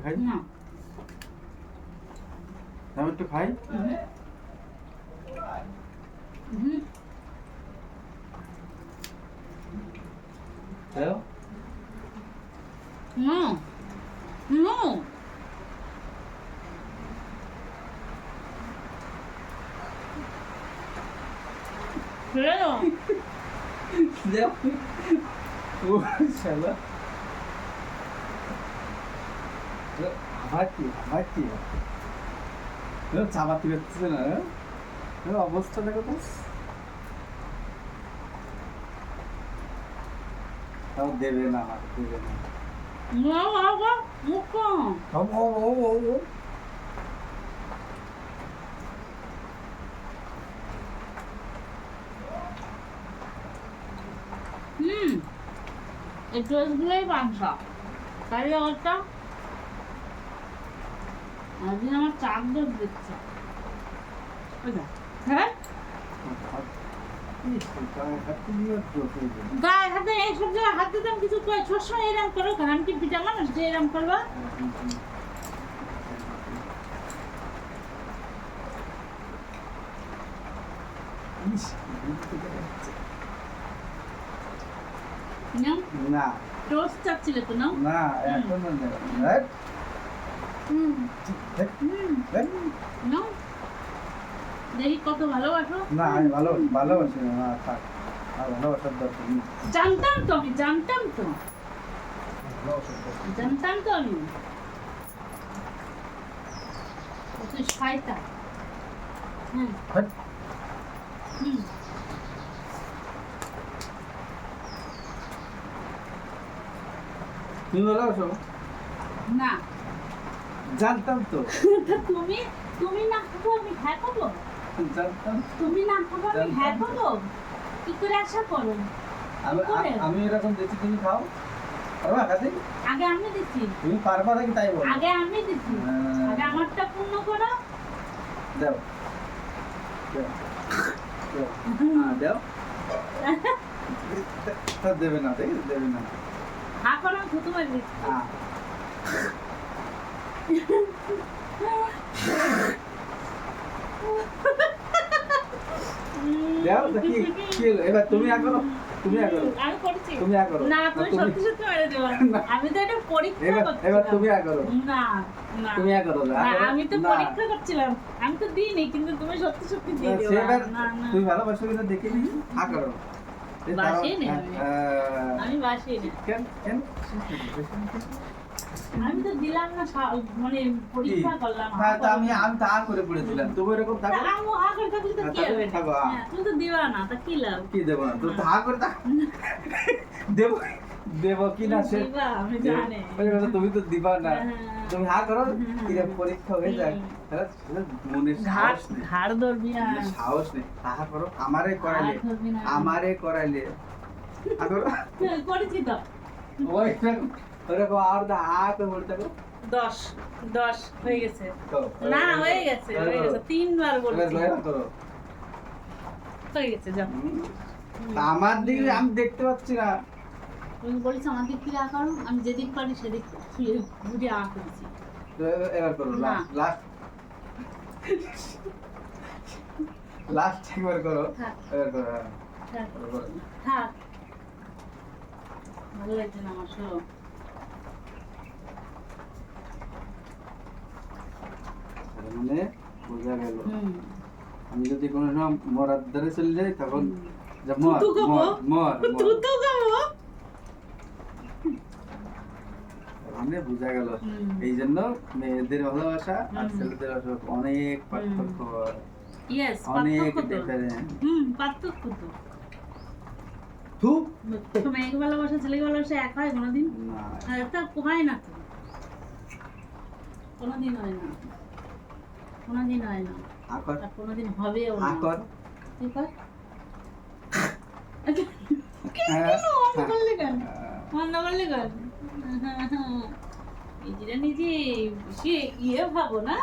খাই না আমি একটু খাই দাও No. No. Claro. দাও ও শালা আবার কি চাবাতে পারছে না অবস্থা দেখো তো তাও দেবে না আমার দেবে না No, agua. Mucho. ও এই ড্রেসগুলোই বাঁধা তাই ওটা আজকে আমার চাপ ডোজ দিচ্ছে হ্যাঁ গায়ে হাতে এইসব জায়গায় হাত দিতাম কিছু সবসময় এরম করো কারণ আমি কি পিঠা মানুষ যে এরম করবা না টোস্ট চাচ্ছিলে তো নাও না এখন নাও দেখি কত ভালোবাসো না আমি ভালোবাসি না থাক আর ভালোবাসার দরকার নেই জানতাম তো আমি তুই শয়তান তুমি ভালোবাসো না জানতাম তো তুমি না খাবো আমি হ্যাঁ খাবো জানতাম তুমি না খাবো আমি হ্যাঁ খাবো কি করে আশা করো আমি এরকম দেখি তুমি খাও পারবা খাতে আগে আমি দিচ্ছি তুমি পারবা নাকি তাই বলো আগে আমি দিচ্ছি আগে আমারটা পূর্ণ করো দাও দাও তা দেবে না দেবে না হ্যাঁ করো আমি থুতু মারি দিচ্ছি দাও দেখি কি হলো এবার তুমি করো আমি করেছি তুমি করো না তুমি সত্যি সত্যি মেরে দেবা আমি তো এটা পরীক্ষা করছি এবার তুমি করো না না তুমি করো না আমি তো পরীক্ষা করছিলাম আমি তো দিইনি কিন্তু তুমি সত্যি সত্যি দিয়ে দিও না না তুমি ভালোবাসো কিনা দেখে নি করো বাসি না আমি বাসি না কেন আমি তো দিলাম না মানে পরীক্ষা করলাম হ্যাঁ তা আমি তা করে পড়েছিলাম তুমি এরকম থাকো আমি হা করে থাকলে তো কি হবে থাকো তুমি তো দিবা না তা কি লাভ কি দেব না তো হা করে থাক দেব কি না সে দিবা আমি জানি তুমি তো দিবা না তুমি হা করো কি পরীক্ষা হয়ে যায় মনে ঘাড় ধরবি না সাহস নেই তাহা করো আমারে করাইলে করেছি তো ওই ওরকম আর দা হাতে বলতে গো 10 হয়ে গেছে না হয়ে গেছে 3 বার বলেছি করো হয়ে গেছে যাও আমার দিকে আমি দেখতে পাচ্ছি না তুমি বলিস আমার দিক থেকে আঁকাও আমি যেদিক পারি সেদিক বুঝে আঁকছি এবার করো লাস্ট একবার করো এবার করো থাক ভালো লাগছে না আমার শোনো মানে বোঝা গেল আমি যদি কোনো সময় মরার ধারে চলে যাই তখন মানে বোঝা গেল এই জন্য মেয়েদের ভালোবাসা আর ছেলেদের ভালোবাসা অনেক পার্থক্য অনেক ডিফারেন্ট পার্থক্য তো তো মেয়েকে ভালোবাসা ছেলেকে ভালোবাসা এক হয় কোনোদিন না এটা হয় না তো কোনোদিন হয় না আকর কোনোদিন হবেও না আকর ঠিক আছে নিজে সে ইয়ে ভাবো না